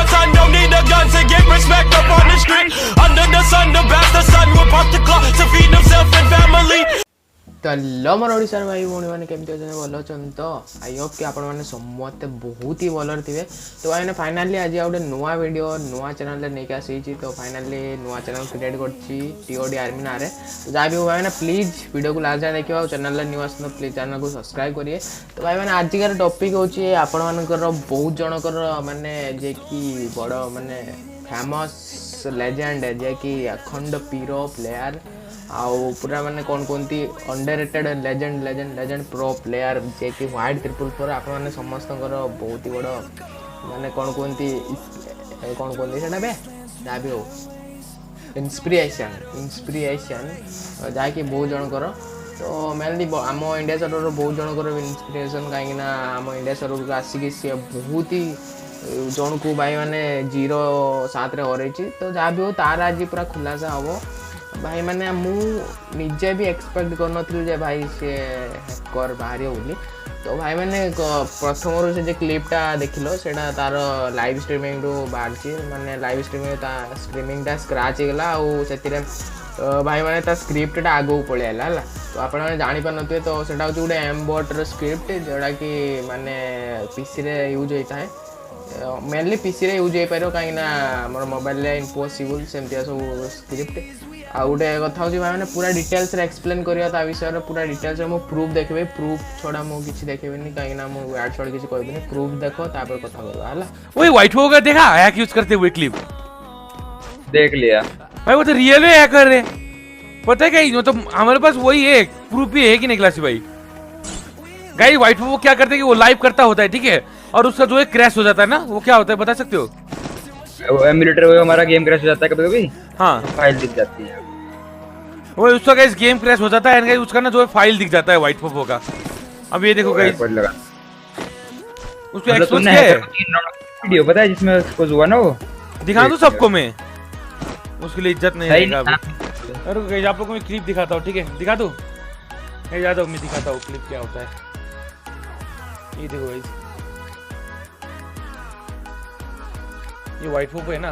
your son, don't need a gun to get respect up on the street. Under the sun, the bastard son will pop the clock to feed himself and family. तो मोर ओडिशार भाई भौणी मैंने केमती अच्छे भल अच्छा तो I hope कि आपण मैंने समस्ते बहुत ही भलर थे। तो भाई फाइनाली आज गोटे नुआ वीडियो नुआ चैनल नहीं आसी। तो फाइनाली नुआ चैनल क्रिएट कर आर्मी ना तो जहाँ भी हो भाई प्लीज वीडियो को लास्ट जाए देखिए और चैनल न्यू आस प्लीज चैनल को सब्सक्राइब करिए। तो भाई मैंने आजिकार टॉपिक होची आपण मानकर बहुत जनकर माने जे कि बड़ माने फेमस लेजेंड है जे कि अखंड पीरो प्लेयर आउ पूरा माने कौन कौनती underrated legend legend legend pro player जे कि व्हाइट 444 आपण माने समस्त बहुत ही बड़ माने कौन कौनती सेटा बे जा भी हो इंस्पिरेशन जहाँ कि बहुत जनकर। तो मेनली आम इंडिया सर्वर बहुत जनकर इंस्पिरेशन कहीं आम इंडिया सर्वर को आसिक सी बहुत ही जन को भाई मैंने 0-7 हरई। तो जहाँ भी हो तार आज पूरा खुलासा हम भाई मैंने मुझे भी एक्सपेक्ट कर भाई सी हैकर बाहर बोली। तो भाई मैंने प्रथम से क्लिपटा देखिल से तार लाइव स्ट्रीमिंग रू बाहर माने लाइव स्ट्रीमिंगटा स्क्राच होगा से भाई मैंने स्क्रिप्टा आगे पलि आला है। तो आप जापार थे तो सेटा हूँ गोटे एम्बटर स्क्रिप्ट जोड़ा कि माने पीसी रे यूज होता है मेनली पीसी रे यूज हो पार कहीं मोर मोबाइल इम्पोसिबल सेमती सब स्क्रिप्ट आ गोटे कथा हूँ भाई मैंने पूरा डिटेल्स एक्सप्लेन करवा विषय पूरा डिटेल्स में प्रूफ देखिए प्रूफ छड़ा मुझे किसी देखेबी कहीं मुझे छड़ा किसी कहबी प्रूफ देखो तापर कथा करवा है। वही व्हाइट होगा देखा हैक यूज करते हुए क्लिप देख लिया भाई वो तो रियल में हैकर है पता है क्या तो हमारे पास वही है प्रूफ भी है कि नहीं क्लासी भाई गाइस व्हाइट वो क्या करते हैं कि वो लाइव करता होता है ठीक है और उसका जो है क्रैश हो जाता है ना वो क्या होता है बता सकते हो? वो एमुलेटर वो हमारा गेम क्रैश हो जाता है कभी-कभी। हाँ फाइल दिख जाती है वो उसका गाइस गेम क्रैश हो जाता है उसका ना जो है फाइल दिख जाता है व्हाइट फोफो का। अब ये देखो गाइस उसको एक्सपोज किया है वीडियो पता है जिसमें उसको हुआ ना वो दिखा दूं सबको मैं उसके लिए इज्जत नहीं रहेगा अभी। अरे गाइस आप लोगों को मैं क्लिप दिखाता हूं ठीक है दिखा दूं ये याद हो मैं दिखाता हूं क्लिप क्या होता है। ये देखो गाइस ये व्हाइट फोफो है ना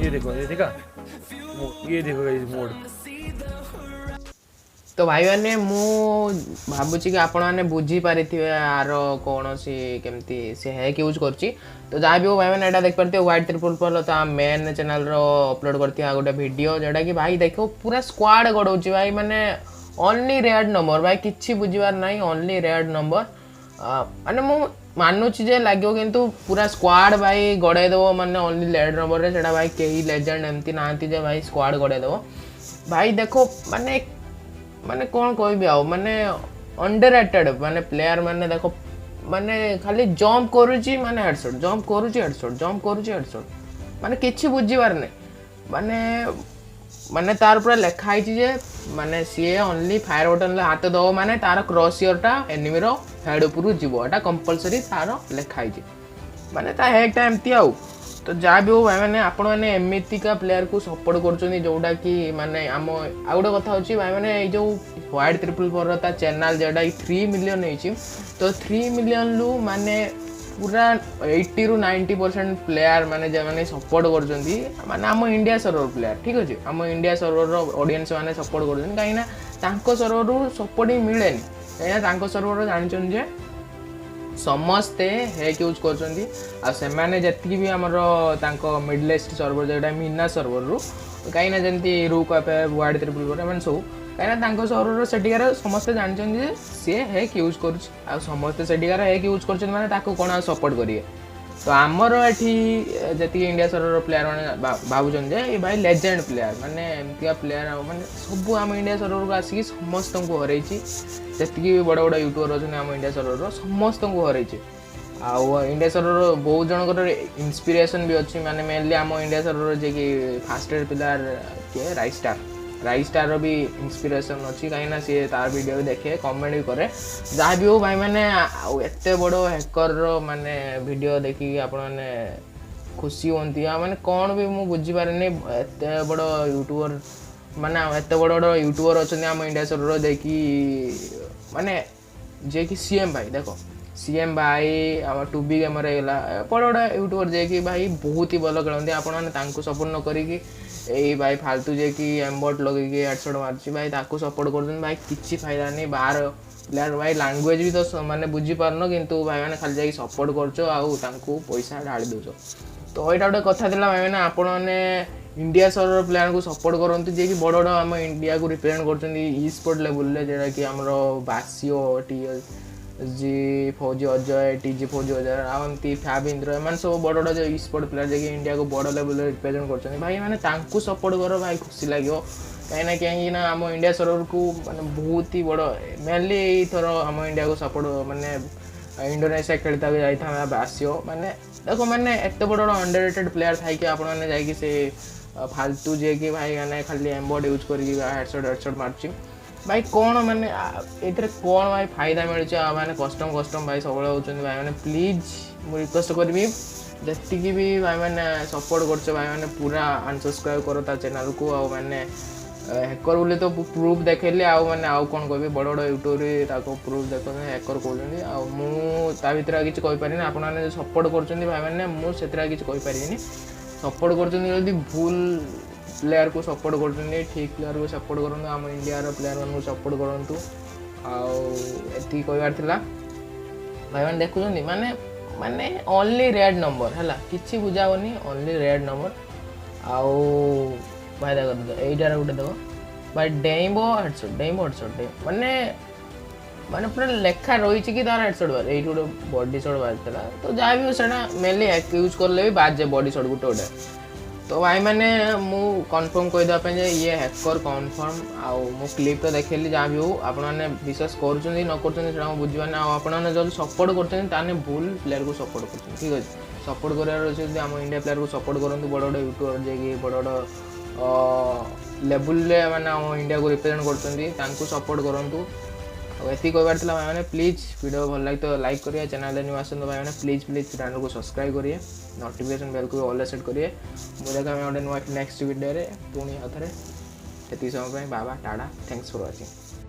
ये देखो गाइस मोड। तो भाई मैंने भावुँ कि आपण मैंने बुझी पारे यार कौन सी केमती से हैक यूज करची। तो जहाँ भी हो भाई मैंने देख पारे व्हाइट 444 मेन चैनल अपलोड करती गोटे वीडियो जोटा कि भाई देखो पूरा स्क्वाड गड़ौची भाई मैंने ओनली रेड नंबर भाई किसी बुझार ना ओनली रेड नंबर माने मु मानुची जे लगे किंतु पूरा स्क्वाड भाई गड़े देव माने ओनली रेड नंबर रे सेटा भाई कई लेजेंड एमती नांती जे भाई स्क्वाड गड़े देव भाई देखो माने माने कौन कहबी आ माने अंडररेटेड माने प्लेयर माने देखो माने खाली जंप करूची माने हेडशॉट जंप करूची हेडशॉट जंप करूची हेडशॉट माने किछि बुझिबार नै माने माने तार पूरा लिखा है जे माने सी ओनली फायर बटन हाथ दब माने तार क्रॉसियरटा एनिमी रो हेड उपरु जीवो एटा कंपलसरी तार लिखा है माने ता हैकटा एमती आउ। तो जहाँ भी हो भाई मैंने आपण मैंने एमतीका प्लेयर को सपोर्ट कर जोटा कि माने आम आ गोटे कथा होची भाई मैंने ये जो व्हाइट 444 चैनल जोटा 3 मिलियन होची। तो 3 मिलियन लू माने पूरा 80 ରୁ 90% प्लेयर माने जे माने सपोर्ट करजंदी माने आम इंडिया सर्वर प्लेयर ठीक अछि आम इंडिया सर्वर रो ऑडियंस माने सपोर्ट करजन काई ना तांको सर्वर रो सपोर्ट ही मिलेनी काई ना तांको सर्वर रो जानिचन जे समस्ते हैक यूज करजंदी आ से माने जति भी हमरो तांको मिडल ईस्ट सर्वर जेटा मीना सर्वर रो काई ना जंती रूक एफ वार्ड 444 माने सो कहीं तांको सर्वर सेटिकार समस्ते जानते सी हैक यूज कर समस्ते सेटिकार हैक यूज कर माने ताको कोन सपोर्ट करिए। तो आमर ये जी इंडिया सर्वर प्लेयर मैंने भावुन ये भाई लेजेंड प्लेयर माने एमती प्लेयर माने सब आम इंडिया सर्वर को आसिक समस्त को हरई जी बड़ बड़ यूट्यूबर अच्छे आम इंडिया सर्वर समस्त को हरई आउ इंडिया सर्वर बहुत जनकर इंस्पिरेशन भी अच्छी माने मेनली आम इंडिया सर्वर जे कि फास्टेड पिलार किए राइस्टार भी इंस्पिरेशन अच्छी कहीं सी तार वीडियो भी देखे कमेंट भी करे जहाँ भी हो भाई मैंने एत बड़ हैकर माने वीडियो देखिए आप खुशी होती मैंने कौन भी मुझे बुझीपारे एत बड़ यूट्यूबर माने एत बड़ बड़ यूट्यूबर अच्छा आम इंडिया सर्वर देखी माने जे कि सीएम भाई देखो सीएम भाई आम टू बी गेमर होगा बड़ बड़ यूट्यूबर जे कि भाई बहुत ही भल खेलते आपको सपोर्ट न करी भाई फालतू जे कि एम्बट लगे हेडशॉट मार्च भाई ताको सपोर्ट कर भाई किसी फायदा नहीं बाहर प्लेयर भाई लैंग्वेज भी तो मैंने बुझी पारन किंतु भाई मैंने खाली जाकि सपोर्ट कर पैसा ढाली दौच तो यहाँ गोटे कथा था भाई मैंने आपण मैंने इंडिया सर्वर प्लेयर को सपोर्ट करते जे कि बड़ बड़ आम इंडिया को रिप्रेजेंट कर ई स्पोर्ट लेवल जोटा कि आमर बासिओ जी फौजी अजय टीजी फौजी अजय आमती फैब इंद्र एम सब बड़ बड़ जो ई स्पोर्ट प्लेयर जे इंडिया को बड़ लेवल रिप्रेजेंट कर भाई मैंने सपोर्ट कर भाई खुशी लगे कहीं ना आम इंडिया सर्वर को माने बहुत ही बड़ मेनली थर आम इंडिया को सपोर्ट माने इंडोनेशिया खेलता जाता बासिओ माने देखो मैंने एत बड़ बड़ अंडररेटेड प्लेयर था कि आपने जाकि से फालतू जे कि भाई मैंने खाली एम्बोड यूज कर हेडशॉट मार्च भाई कौन मैंने ये कौन भाई फायदा मिलूँ मैंने कस्टम भाई सब होती भाई मैंने प्लीज मुझे रिक्वेस्ट करी जी भी भाई मैंने सपोर्ट कर भाई मैंने पूरा अनसब्सक्राइब करो चैनल को आ मैंने हैकर बोले तो प्रूफ देखली मैंने आउ कौन कह बड़ बड़ यूट्यूब प्रूफ देख हैकर कहते मुझे किसी कहीपरि आपने सपोर्ट कर भाई मैंने मुझे किसी कहीपरि सपोर्ट कर भूल प्लेयर को सपोर्ट कर ठीक प्लेयर को सपोर्ट करूँ आम इंडिया प्लेयर मान सपोर्ट करूँ आती कहबार भाई मैंने देखुं माने माने ओनली रेड नंबर है कि बुझावनी ओनली रेड नंबर आउ भाई देख यहीटार गोटे देव भाई डेइंबो हेडशॉट माने माने पूरा लेखा रही कि तार हेडशॉट बाहर ये गोटे बॉडी शॉट बाहर तो जहाँ भी सेटा मेनली यूज कले भी बाहर जाए बॉडी शॉट गोटे गोटे तो भाई मैंने मु कन्फर्म कहीदेप ये हैकर कन्फर्म आउ क्लिप तो देखली जहाँ भी हो आपने विश्वास कर बुझे आपने जो सपोर्ट कर भूल प्लेयर को सपोर्ट कर ठीक अच्छे सपोर्ट करार आम इंडिया प्लेयर को सपोर्ट करूँ बड़ बड़ यूट्यूबर जे बड़ बड़ लेवल मैंने आम इंडिया को रिप्रेजेंट कर सपोर्ट करूँ ये कहबार भाई मैंने प्लीज वीडियो भल लगे तो लाइक करिए चैनल न्यू आस भाई मैंने प्लीज चैनल को सब्सक्राइब करिए नोटिफिकेशन बेल को ऑल सेट करिए मुझे गोटे नेक्स्ट वीडियो पुणी आउ थे समय बाबा टाटा थैंक्स फॉर वाचिंग।